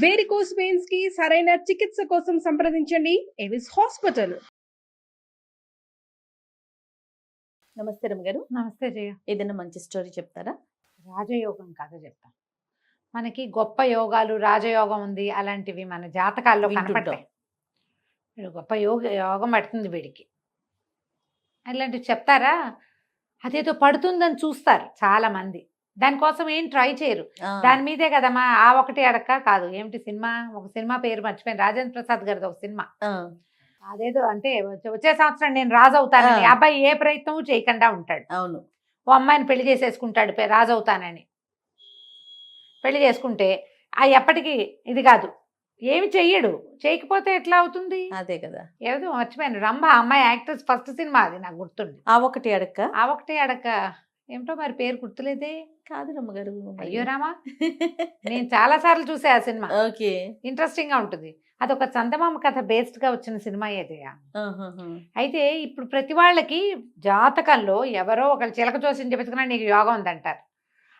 Varicose veins కి సరైన చికిత్స కోసం సంప్రదించండి ఎవిస్ హాస్పిటల్. నమస్తే రమ్మగారు. నమస్తే జయ. ఏదైనా మంచి స్టోరీ చెప్తారా? రాజయోగం కథ చెప్తాను. మనకి గొప్ప యోగాలు రాజయోగం ఉంది అలాంటివి మన జాతకాల్లో కనపడతాయి. గొప్ప యోగం పడుతుంది వీడికి అలాంటివి చెప్తారా? అదేదో పడుతుందని చూస్తారు చాలా మంది, దానికోసం ఏం ట్రై చేయరు. దాని మీదే కదమ్మా ఆ ఒకటి అడక్క కాదు ఏమిటి సినిమా, ఒక సినిమా పేరు మర్చిపోయాను, రాజేంద్ర ప్రసాద్ గారిది ఒక సినిమా. అదేదో అంటే వచ్చే సంవత్సరం నేను రాజు అవుతానని అబ్బాయి ఏ ప్రయత్నం చేయకుండా ఉంటాడు. అవును, ఓ అమ్మాయిని పెళ్లి చేసేసుకుంటాడు రాజు అవుతానని. పెళ్లి చేసుకుంటే ఎప్పటికీ ఇది కాదు, ఏమి చెయ్యడు. చేయకపోతే ఎట్లా అవుతుంది? అదే కదా. ఏదో మర్చిపోయాను, రంభ అమ్మాయి యాక్ట్రెస్ ఫస్ట్ సినిమా అది నాకు గుర్తుంది. ఆ ఒకటి అడక్క ఏమిటో మరి పేరు గుర్తులేదే. కాదు రమ్మగారు. అయ్యో రామా, నేను చాలా సార్లు చూసా ఆ సినిమా. ఓకే, ఇంట్రెస్టింగ్ గా ఉంటుంది. అదొక చందమామ కథ బేస్డ్ గా వచ్చిన సినిమా ఏదయ్యా. అయితే ఇప్పుడు ప్రతి వాళ్ళకి జాతకంలో ఎవరో ఒకళ్ళు చిలక చూసి చెప్పుకున్నా నీకు యోగం ఉందంటారు.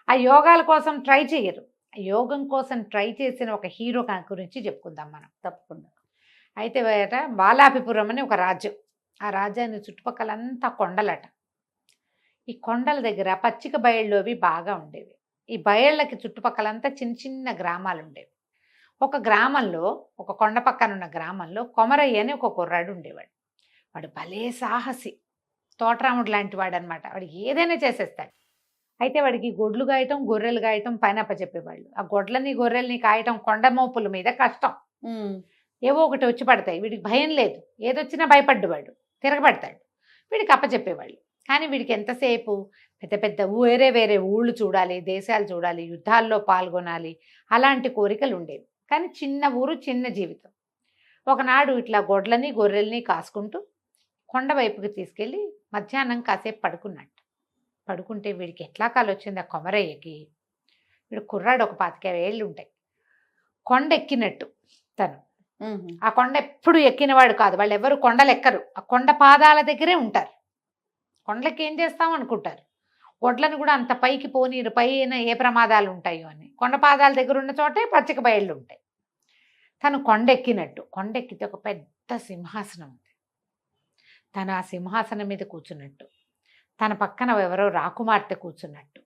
ఆ యోగాల కోసం ట్రై చేయరు. యోగం కోసం ట్రై చేసిన ఒక హీరో గురించి చెప్పుకుందాం మనం. తప్పకుండా. అయితే బాలాపిపురం అని ఒక రాజ్యం. ఆ రాజ్యాన్ని చుట్టుపక్కలంతా కొండలట. ఈ కొండల దగ్గర పచ్చిక బయళ్ళవి బాగా ఉండేవి. ఈ బయళ్ళకి చుట్టుపక్కలంతా చిన్న చిన్న గ్రామాలు ఉండేవి. ఒక గ్రామంలో, ఒక కొండ పక్కన ఉన్న గ్రామంలో కొమరయ్య అని ఒక కుర్రాడు ఉండేవాడు. వాడు భలే సాహసి, తోటరాముడు లాంటి వాడు అనమాట. వాడు ఏదైనా చేసేస్తాడు. అయితే వాడికి గొడ్లు గాయటం గొర్రెలు గాయటం పైన చెప్పేవాళ్ళు. ఆ గొడ్లని గొర్రెల్ని కాయటం కొండ మోపుల మీద కష్టం. ఏవో ఒకటి వచ్చి పడతాయి. వీడికి భయం లేదు, ఏదొచ్చినా భయపడ్డవాడు, తిరగబడతాడు. వీడికి అప్పచెప్పేవాళ్ళు. కానీ వీడికి ఎంతసేపు పెద్ద పెద్ద వేరే ఊళ్ళు చూడాలి, దేశాలు చూడాలి, యుద్ధాల్లో పాల్గొనాలి, అలాంటి కోరికలు ఉండేవి. కానీ చిన్న ఊరు, చిన్న జీవితం. ఒకనాడు ఇట్లా గొడ్లని గొర్రెల్ని కాసుకుంటూ కొండ వైపుకి తీసుకెళ్ళి మధ్యాహ్నం కాసేపు పడుకుంటే వీడికి ఎట్లా కాలు వచ్చింది ఆ కొమరయ్యకి. వీడు కుర్రాడు, ఒక 25 ఏళ్ళు ఉంటాయి. కొండ ఎక్కినట్టు తను. ఆ కొండ ఎప్పుడు ఎక్కినవాడు కాదు. వాళ్ళు ఎవరు కొండలు ఎక్కరు, ఆ కొండ పాదాల దగ్గరే ఉంటారు. కొండలకి ఏం చేస్తాం అనుకుంటారు. గొడ్లను కూడా అంత పైకి పోనీరు, పైన ఏ ప్రమాదాలు ఉంటాయో అని. కొండ పాదాల దగ్గర ఉన్న చోటే పచ్చిక బయళ్ళు ఉంటాయి. తను కొండెక్కినట్టు, కొండెక్కితే ఒక పెద్ద సింహాసనం ఉంది. తను ఆ సింహాసనం మీద కూర్చున్నట్టు, తన పక్కన ఎవరో రాకుమార్తె కూర్చున్నట్టు,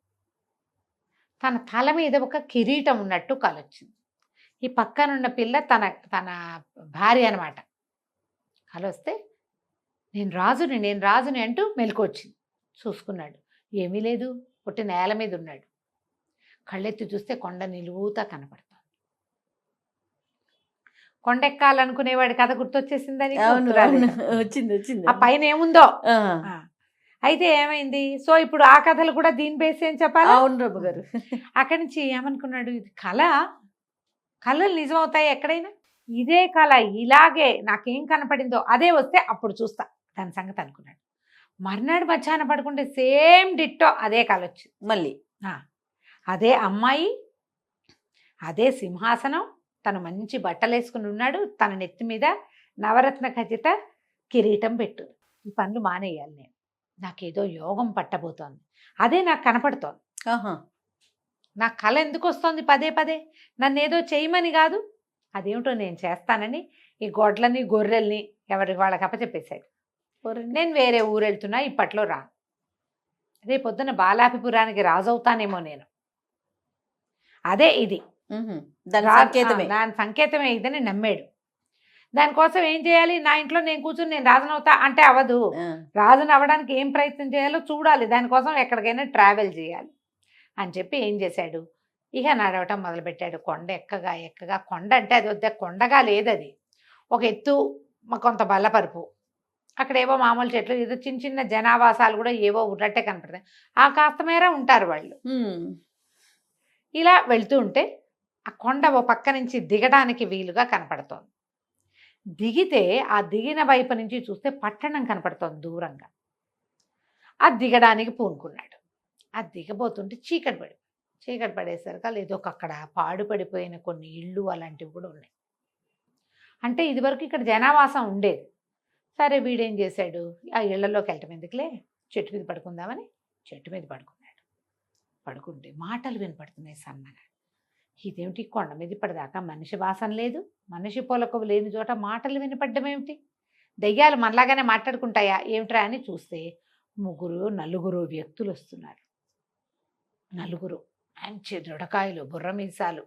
తన తల మీద ఒక కిరీటం ఉన్నట్టు కలొచ్చింది. ఈ పక్కనున్న పిల్ల తన భార్య అనమాట. కలొస్తే నేను రాజుని అంటూ మెలకువచ్చింది. చూసుకున్నాడు, ఏమీ లేదు, పుట్టి నేల మీద ఉన్నాడు. కళ్ళెత్తి చూస్తే కొండ నిలువుతా కనపడుతుంది. కొండెక్కాలనుకునేవాడి కథ గుర్తొచ్చేసిందని వచ్చింది. ఆ పైన ఏముందో. అయితే ఏమైంది? సో ఇప్పుడు ఆ కథలు కూడా దీని బేస్ ఏం చెప్పాలి? అవును రమ్మ గారు. అక్కడి నుంచి ఏమనుకున్నాడు, ఇది కళలు నిజమవుతాయి ఎక్కడైనా. ఇదే కళ ఇలాగే నాకేం కనపడిందో అదే వస్తే అప్పుడు చూస్తా దాని సంగతి అనుకున్నాడు. మర్నాడు మధ్యాహ్నం పడుకుంటే సేమ్ డిట్టో అదే కళ వచ్చింది. మళ్ళీ అదే అమ్మాయి, అదే సింహాసనం, తను మంచి బట్టలు వేసుకుని ఉన్నాడు, తన నెత్తి మీద నవరత్న ఖచ్చిత కిరీటం పెట్టు. ఈ పనులు మానేయాలి నేను, నాకేదో యోగం పట్టబోతోంది, అదే నాకు కనపడుతోంది. నా కళ ఎందుకు వస్తుంది పదే పదే? నన్ను ఏదో చేయమని కాదు, అదేమిటో నేను చేస్తానని ఈ గొడ్లని గొర్రెల్ని ఎవరికి వాళ్ళకి అప్పచెప్పేశాడు. నేను వేరే ఊరు వెళ్తున్నా, ఇప్పట్లో రా. రేపొద్దున బాలాపిపురానికి రాజవుతానేమో నేను. అదే ఇది దాని సంకేతమే ఇదని నమ్మాడు. దానికోసం ఏం చేయాలి? నా ఇంట్లో నేను కూర్చుని నేను రాజునవుతా అంటే అవ్వదు. రాజుని అవ్వడానికి ఏం ప్రయత్నం చేయాలో చూడాలి. దానికోసం ఎక్కడికైనా ట్రావెల్ చేయాలి అని చెప్పి ఏం చేశాడు, ఇక నడవటం మొదలుపెట్టాడు. కొండ ఎక్కగా కొండ అంటే అది వద్ద కొండగా లేదు, అది ఒక ఎత్తు, కొంత బల్లపరుపు, అక్కడ ఏవో మామూలు చెట్లు, ఏదో చిన్న చిన్న జనావాసాలు కూడా ఏవో ఉన్నట్టే కనపడతాయి. ఆ కాస్త మేర ఉంటారు వాళ్ళు. ఇలా వెళ్తూ ఉంటే ఆ కొండ ఓ పక్క నుంచి దిగడానికి వీలుగా కనపడుతోంది. దిగితే ఆ దిగిన వైపు నుంచి చూస్తే పట్టణం కనపడుతోంది దూరంగా. ఆ దిగడానికి పూనుకున్నాడు. ఆ దిగబోతుంటే చీకటి పడేసరికి లేదు, అక్కడ పాడుపడిపోయిన కొన్ని ఇళ్ళు అలాంటివి కూడా ఉన్నాయి. అంటే ఇదివరకు ఇక్కడ జనావాసం ఉండేది. సరే వీడేం చేశాడు, ఆ ఇళ్లలోకి వెళ్ళటం ఎందుకులే, చెట్టు మీద పడుకుందామని చెట్టు మీద పడుకున్నాడు. పడుకుంటే మాటలు వినపడుతున్నాయి సన్నగా. ఇదేమిటి కొండ మీద ఇప్పటిదాకా మనిషి వాసన లేదు, మనిషి పొలకవు లేని చోట మాటలు వినపడ్డం ఏమిటి, దెయ్యాలు మనలాగానే మాట్లాడుకుంటాయా ఏమిట్రా అని చూస్తే నలుగురు వ్యక్తులు వస్తున్నారు. నలుగురు మంచి దృఢకాయలు, బుర్ర మీసాలు,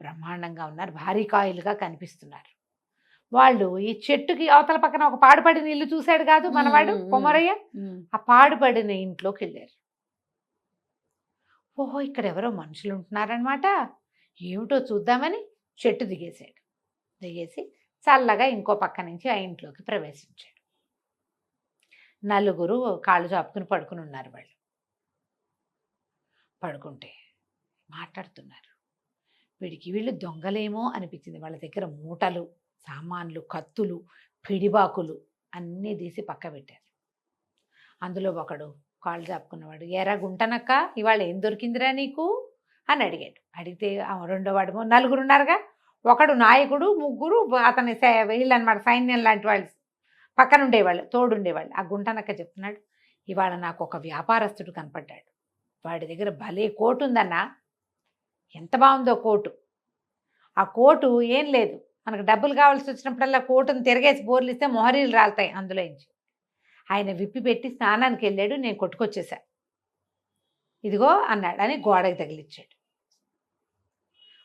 బ్రహ్మాండంగా ఉన్నారు, భారీ కాయలుగా కనిపిస్తున్నారు. వాళ్ళు ఈ చెట్టుకి అవతల పక్కన ఒక పాడుపడిన ఇల్లు చూశాడు కాదు మనవాడు కొమరయ్య, ఆ పాడుపడిన ఇంట్లోకి వెళ్ళారు. ఓహో ఇక్కడ ఎవరో మనుషులు ఉంటున్నారనమాట, ఏమిటో చూద్దామని చెట్టు దిగేశాడు. దిగేసి చల్లగా ఇంకో పక్క నుంచి ఆ ఇంట్లోకి ప్రవేశించాడు. నలుగురు కాళ్ళు చాపుకుని పడుకుని ఉన్నారు. వాళ్ళు పడుకుంటే మాట్లాడుతున్నారు. వీళ్ళు దొంగలేమో అనిపించింది. వాళ్ళ దగ్గర మూటలు, సామాన్లు, కత్తులు, పిడిబాకులు అన్నీ తీసి పక్క పెట్టారు. అందులో ఒకడు కాళ్ళు చాపుకున్నవాడు, ఎరా గుంటనక్క ఇవాళ ఏం దొరికిందిరా నీకు అని అడిగాడు. అడిగితే రెండోవాడు, నలుగురు ఉన్నారుగా, ఒకడు నాయకుడు, ముగ్గురు అతని వీళ్ళు అనమాట, సైన్యం లాంటి వాళ్ళు పక్కన ఉండేవాళ్ళు, తోడుండేవాళ్ళు. ఆ గుంటనక్క చెప్తున్నాడు, ఇవాళ నాకు ఒక వ్యాపారస్తుడు కనపడ్డాడు. వాడి దగ్గర భలే కోటు ఉందన్నా, ఎంత బాగుందో కోటు. ఆ కోటు ఏం లేదు, మనకు డబ్బులు కావాల్సి వచ్చినప్పుడల్లా కోటును తిరగేసి బోర్లు ఇస్తే మొహరీలు రాలుతాయి అందులోంచి. ఆయన విప్పి పెట్టి స్నానానికి వెళ్ళాడు, నేను కొట్టుకొచ్చేసా, ఇదిగో అన్నాడు అని గోడకి తగిలిచ్చాడు.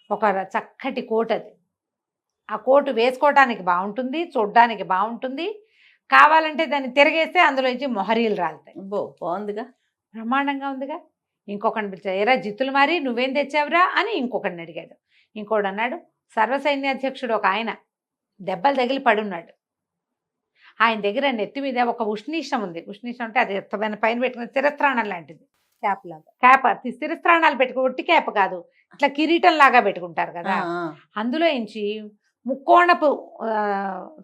ఒక చక్కటి కోటు అది. ఆ కోటు వేసుకోవడానికి బాగుంటుంది, చూడడానికి బాగుంటుంది, కావాలంటే దాన్ని తిరగేస్తే అందులోంచి మొహరీలు రాలుతాయి. బాగుందిగా, బ్రహ్మాండంగా ఉందిగా. ఇంకొకరిని పిలిచాడు, ఎరా జిత్తులు మారి నువ్వేం తెచ్చావురా అని ఇంకొకరిని అడిగాడు. ఇంకోడు అన్నాడు, సర్వసైన్యాధ్యక్షుడు ఒక ఆయన దెబ్బలు తగిలి పడున్నాడు, ఆయన దగ్గర నెత్తి మీద ఒక ఉష్ణీషం ఉంది. ఉష్ణీషం అంటే అది పైన పెట్టుకున్న శిరస్త్రాణం లాంటిది, క్యాప్ లాగా. క్యాప్, శిరస్త్రాణాలు పెట్టుకో, ఒట్టి క్యాప్ కాదు, ఇట్లా కిరీటం లాగా పెట్టుకుంటారు కదా, అందులో ఇంచి ముక్కోణపు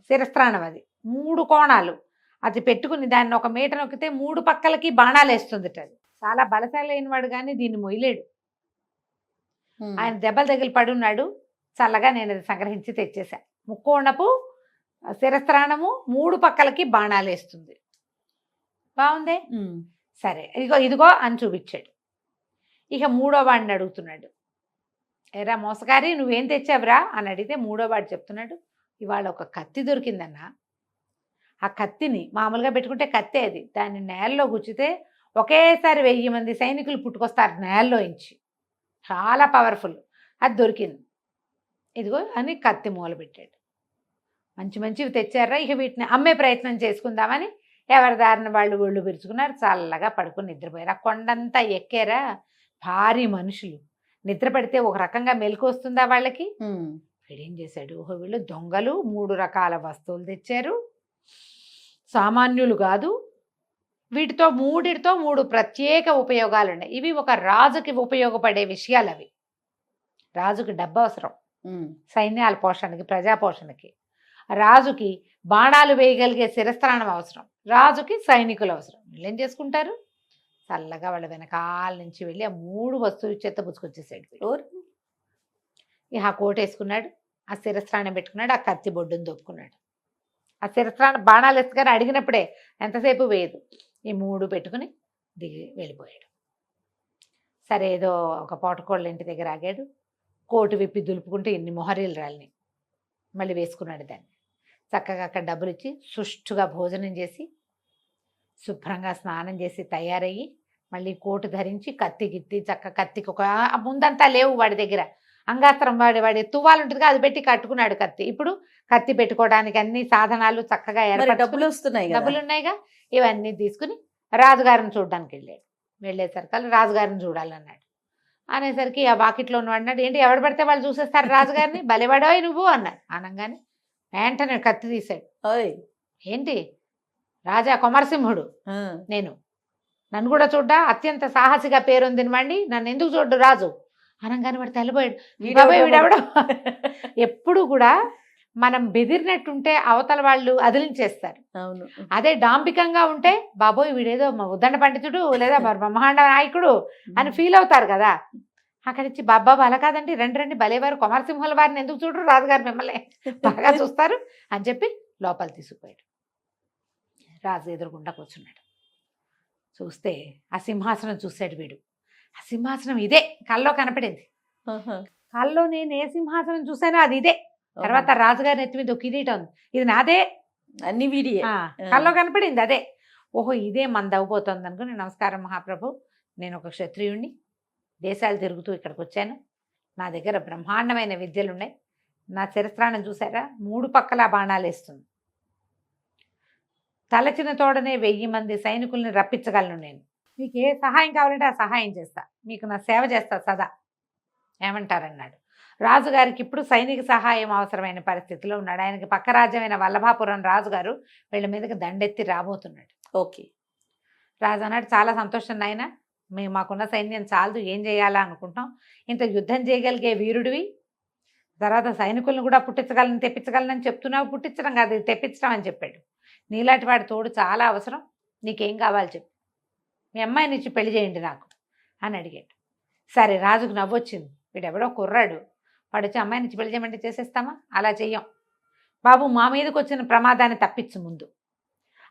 శిరస్త్రాణం, అది 3 కోణాలు, అది పెట్టుకుని దాన్ని ఒక మీట నొక్కితే 3 పక్కలకి బాణాలు వేస్తుంది. అది చాలా బలశాలైన వాడు కానీ దీన్ని మొయ్యలేడు. ఆయన దెబ్బలు తగిలి పడున్నాడు, చల్లగా నేను అది సంగ్రహించి తెచ్చేసా. ముక్కోణపు శిరస్త్రాణము, 3 పక్కలకి బాణాలు వేస్తుంది. బాగుందే, సరే ఇదిగో అని చూపించాడు. ఇక మూడో వాడిని అడుగుతున్నాడు, ఎరా మోసగారి నువ్వేం తెచ్చావురా అని అడిగితే మూడో వాడు చెప్తున్నాడు, ఇవాళ ఒక కత్తి దొరికిందన్నా. ఆ కత్తిని మామూలుగా పెట్టుకుంటే కత్తే, అది దాన్ని నేలలో గుచ్చితే ఒకేసారి 1000 మంది సైనికులు పుట్టుకొస్తారు నేలలో ఇంచి, చాలా పవర్ఫుల్, అది దొరికింది, ఇదిగో అని కత్తి మూలబెట్టాడు. మంచివి తెచ్చారా, ఇక వీటిని అమ్మే ప్రయత్నం చేసుకుందామని ఎవరి దారిన వాళ్ళు ఒళ్ళు విరుచుకున్నారు, చల్లగా పడుకుని నిద్రపోయారు. ఆ కొండంతా ఎక్కారా, భారీ మనుషులు, నిద్ర పడితే ఒక రకంగా మెలకు వస్తుందా వాళ్ళకి. వీడేం చేశాడు, ఓహో వీళ్ళు దొంగలు, 3 రకాల వస్తువులు తెచ్చారు, సామాన్యులు కాదు, వీటితో 3 ప్రత్యేక ఉపయోగాలు ఉన్నాయి. ఇవి ఒక రాజుకి ఉపయోగపడే విషయాలు. అవి రాజుకి డబ్బు అవసరం, సైన్యాల పోషణకి, ప్రజా పోషణకి. రాజుకి బాణాలు వేయగలిగే శిరస్త్రాణం అవసరం, రాజుకి సైనికులు అవసరం. వీళ్ళు ఏం చేసుకుంటారు, చల్లగా వాళ్ళ వెనకాల నుంచి వెళ్ళి ఆ 3 వస్తువులు చెత్త పుచ్చుకొచ్చేసాడు. ఇక ఆ కోట వేసుకున్నాడు, ఆ శిరస్త్రాణం పెట్టుకున్నాడు, ఆ కత్తి బొడ్డును దొప్పుకున్నాడు. ఆ శిరస్త్రాణం బాణాలు వేసుకొని అడిగినప్పుడే ఎంతసేపు వేయదు, ఈ 3 పెట్టుకుని దిగి వెళ్ళిపోయాడు. సరే ఏదో ఒక పోటకోళ్ళ ఇంటి దగ్గర ఆగాడు, కోటు విప్పి దులుపుకుంటూ ఇన్ని మొహరీలు రాలిని మళ్ళీ వేసుకున్నాడు. దాన్ని చక్కగా అక్కడ డబ్బులు ఇచ్చి సుష్టుగా భోజనం చేసి శుభ్రంగా స్నానం చేసి తయారయ్యి మళ్ళీ కోటు ధరించి కత్తికి ఒక ముందంతా లేవు వాడి దగ్గర, అంగాస్త్రం వాడి తువ్వాలు ఉంటుంది అది పెట్టి కట్టుకున్నాడు కత్తి. ఇప్పుడు కత్తి పెట్టుకోవడానికి అన్ని సాధనాలు చక్కగా డబ్బులు వస్తున్నాయి, డబ్బులు ఉన్నాయిగా, ఇవన్నీ తీసుకుని రాజుగారిని చూడడానికి వెళ్ళేసరికి రాజుగారిని చూడాలన్నాడు. అనేసరికి ఆ వాకిట్లో ఉన్న అన్నాడు, ఏంటి ఎవడు పడితే వాళ్ళు చూసేస్తారు రాజుగారిని, బలివాడోయ్ నువ్వు అన్నాడు. అనగానే వెంటనే కత్తి తీశాడు. ఏంటి రాజా కొమరసింహుడు నేను, నన్ను కూడా చూడ్డా, అత్యంత సాహసిగా పేరొందిన వాడిని నన్ను ఎందుకు చూడ్డు రాజు అనగానే వాడు తెల్లబోయాడు. వీడెవడో. ఎప్పుడు కూడా మనం బెదిరినట్టుంటే అవతల వాళ్ళు అదిలించేస్తారు. అవును, అదే డాంబికంగా ఉంటే బాబోయ్ వీడేదో ఉద్దండ పండితుడు లేదా బ్రహ్మాండ నాయకుడు అని ఫీల్ అవుతారు కదా. అక్కడి నుంచి బాబా అలా కాదండి, రండి భలేవారు కొమరసింహుల వారిని ఎందుకు చూడరు, రాజుగారు మిమ్మల్ని బాగా చూస్తారు అని చెప్పి లోపల తీసుకుపోయాడు. రాజు ఎదురుగుండా కూర్చున్నాడు. చూస్తే ఆ సింహాసనం చూశాడు వీడు. ఆ సింహాసనం ఇదే కల్లో కనపడింది. ఆహా. కల్లో నేను ఏ సింహాసనం చూసానో అది ఇదే. తర్వాత రాజుగారి నెత్తి మీద ఒక కిరీటం ఉంది, ఇది నాదే. అన్ని వీడియే. కల్లో కనపడింది అదే. ఓహో ఇదే మన దవ్వబోతోంది అనుకుని, నమస్కారం మహాప్రభు, నేను ఒక క్షత్రియుణ్ణి, దేశాలు తిరుగుతూ ఇక్కడికి వచ్చాను, నా దగ్గర బ్రహ్మాండమైన విద్యలు ఉన్నాయి, నా శిరస్త్రాణం చూసారా 3 పక్కల బాణాలు వేస్తుంది, తలచిన తోడనే 1000 మంది సైనికుల్ని రప్పించగలను నేను, మీకు ఏ సహాయం కావాలంటే ఆ సహాయం చేస్తా, మీకు నా సేవ చేస్తా సదా, ఏమంటారన్నాడు. రాజుగారికి ఇప్పుడు సైనిక సహాయం అవసరమైన పరిస్థితిలో ఉన్నాడు. ఆయనకి పక్క రాజ్యమైన వల్లభాపురం రాజుగారు వీళ్ళ మీదకి దండెత్తి రాబోతున్నాడు. ఓకే. రాజు అన్నాడు, చాలా సంతోషం నాయన, మేము మాకున్న సైన్యం చాలదు, ఏం చేయాలా అనుకుంటాం, ఇంత యుద్ధం చేయగలిగే వీరుడివి, తర్వాత సైనికులను కూడా తెప్పించగలనని చెప్తున్నావు, పుట్టించడం కాదు ఇది తెప్పించడం అని చెప్పాడు. నీలాంటి వాడి తోడు చాలా అవసరం, నీకేం కావాలి చెప్పు, మీ అమ్మాయిని ఇచ్చి పెళ్లి చేయండి నాకు అని అడిగాడు. సరే, రాజుకు నవ్వొచ్చింది, వీడెవడో కుర్రాడు, వాడు వచ్చి అమ్మాయిని ఇచ్చి పెళ్లి చేయమంటే చేసేస్తామా, అలా చెయ్యం బాబు, మా మీదకి వచ్చిన ప్రమాదాన్ని తప్పించు ముందు,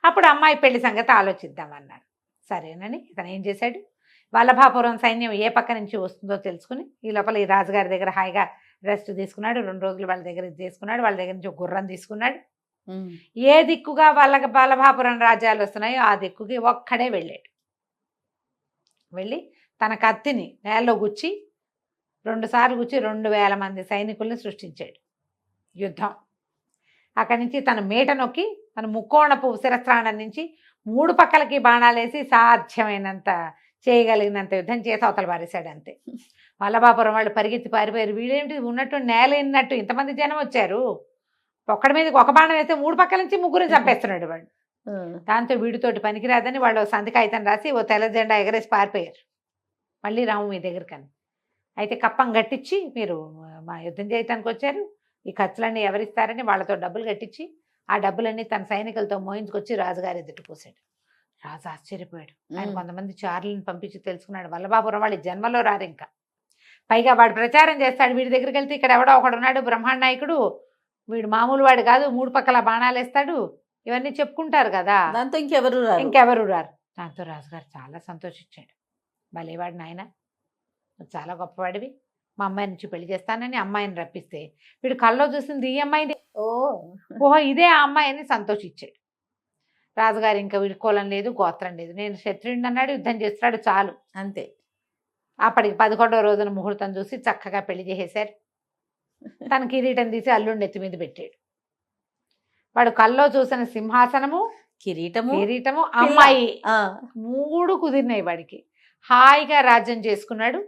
అప్పుడు అమ్మాయి పెళ్లి సంగతి ఆలోచిద్దామన్నాడు. సరేనని ఇతను ఏం చేశాడు, వల్లభాపురం సైన్యం ఏ పక్క నుంచి వస్తుందో తెలుసుకుని ఈ లోపల ఈ రాజుగారి దగ్గర హాయిగా రెస్ట్ తీసుకున్నాడు. 2 రోజులు వాళ్ళ దగ్గర తీసుకున్నాడు. వాళ్ళ దగ్గర నుంచి ఒక గుర్రం తీసుకున్నాడు. ఏ దిక్కుగా వల్లభాపురం రాజ్యాలు వస్తున్నాయో ఆ దిక్కుకి ఒక్కడే వెళ్ళాడు. వెళ్ళి తన కత్తిని నేలలో గుచ్చి 2 సార్లు గుచ్చి 2000 మంది సైనికుల్ని సృష్టించాడు. యుద్ధం అక్కడి నుంచి తన మీట నొక్కి తన ముక్కోణపు శిరస్త్రాణం నుంచి 3 పక్కలకి బాణాలేసి సాధ్యమైనంత చేయగలిగినంత యుద్ధం చేసి అవతల పారేశాడు. అంతే. వల్లభాపురం వాళ్ళు పరిగెత్తి పారిపోయారు. వీడేమిటి ఉన్నట్టు నేల ఇన్నట్టు ఇంతమంది జనం వచ్చారు, ఒక్కడి మీదకి ఒక బాణం వేస్తే 3 పక్కల నుంచి 3 చంపేస్తున్నాడు వాడు. దాంతో వీడితోటి పనికిరాదని వాళ్ళు సంతకాయితం కాగితం రాసి ఓ తెల్ల జెండా ఎగరేసి పారిపోయారు. మళ్ళీ రాము మీ దగ్గరకని. అయితే కప్పం కట్టించి, మీరు మా యుద్ధం చేయటానికి వచ్చారు, ఈ ఖర్చులన్నీ ఎవరిస్తారని వాళ్ళతో డబ్బులు కట్టించి ఆ డబ్బులన్నీ తన సైనికులతో మోయించుకొచ్చి రాజుగారి ఎదుటి పోసాడు. రాజు ఆశ్చర్యపోయాడు. ఆయన కొంతమంది చారులను పంపించి తెలుసుకున్నాడు, వల్లభాపురం వాళ్ళు జన్మలో రారు ఇంకా, పైగా వాడు ప్రచారం చేస్తాడు, వీడి దగ్గరికి వెళ్తే ఇక్కడ ఎవడో ఒకడు ఉన్నాడు బ్రహ్మాండ నాయకుడు, వీడు మామూలు వాడు కాదు, 3 పక్కల బాణాలు వేస్తాడు, ఇవన్నీ చెప్పుకుంటారు కదా, దాంతో ఇంకెవరు రారు. దాంతో రాజుగారు చాలా సంతోషించాడు. భలేవాడు నాయన, చాలా గొప్పవాడివి, మా అమ్మాయి నుంచి పెళ్లి చేస్తానని అమ్మాయిని రప్పిస్తే వీడు కల్లో చూసింది ఈ అమ్మాయిని, ఓహో ఇదే ఆ అమ్మాయిని సంతోషించాడు. రాజుగారు ఇంకా వీడి కులం లేదు గోత్రం లేదు, నేను క్షత్రియుడిని అన్నాడు, యుద్ధం చేస్తాడు చాలు అంతే. అప్పటికి 11వ రోజున ముహూర్తం చూసి చక్కగా పెళ్లి చేసేశారు. తన కిరీటం తీసి అల్లుడిని ఎత్తి మీద పెట్టాడు. వాడు కల్లో చూసిన సింహాసనము, కిరీటము అమ్మాయి 3 కుదిరినాయి వాడికి. హాయిగా రాజ్యం చేసుకున్నాడు.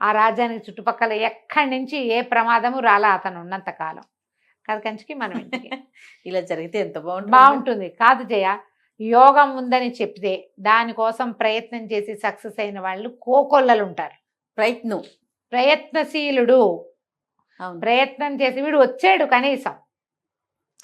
ఆ రాజ్యానికి చుట్టుపక్కల ఎక్కడి నుంచి ఏ ప్రమాదము రాలా అతను ఉన్నంత కాలం. కథ కంచికి మనం ఇంటికి. ఇలా జరిగితే ఎంత బాగుంటుంది కాదు జయ. యోగం ఉందని చెప్తే దానికోసం ప్రయత్నం చేసి సక్సెస్ అయిన వాళ్ళు కోకొల్లలు ఉంటారు. ప్రయత్నశీలుడు, ప్రయత్నం చేసి వీడు వచ్చాడు కనీసం,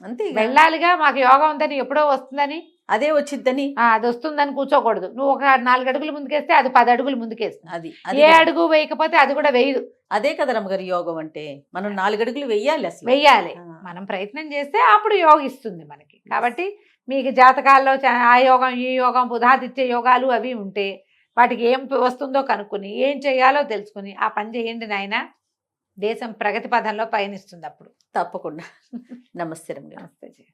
అంతే వెళ్ళాలిగా, మాకు యోగం ఉందని ఎప్పుడో వస్తుందని అదే వచ్చిద్దని అది వస్తుందని కూర్చోకూడదు. నువ్వు ఒక 4 అడుగులు ముందుకేస్తే అది 10 అడుగులు ముందుకేస్తుంది. అది ఏ అడుగు వేయకపోతే అది కూడా వేయదు. అదే కదా రమ్మగారి యోగం అంటే, మనం 4 అడుగులు వెయ్యాలి, అసలు వెయ్యాలి. మనం ప్రయత్నం చేస్తే అప్పుడు యోగిస్తుంది మనకి. కాబట్టి మీకు జాతకాల్లో ఆ యోగం ఈ యోగం బుధాదిత్య యోగాలు అవి ఉంటే వాటికి ఏం వస్తుందో కనుక్కుని ఏం చేయాలో తెలుసుకుని ఆ పని చేయండి నాయన, దేశం ప్రగతి పథంలో పయనిస్తుంది అప్పుడు. తప్పకుండా. నమస్తే రమ్మగారు. నమస్తే.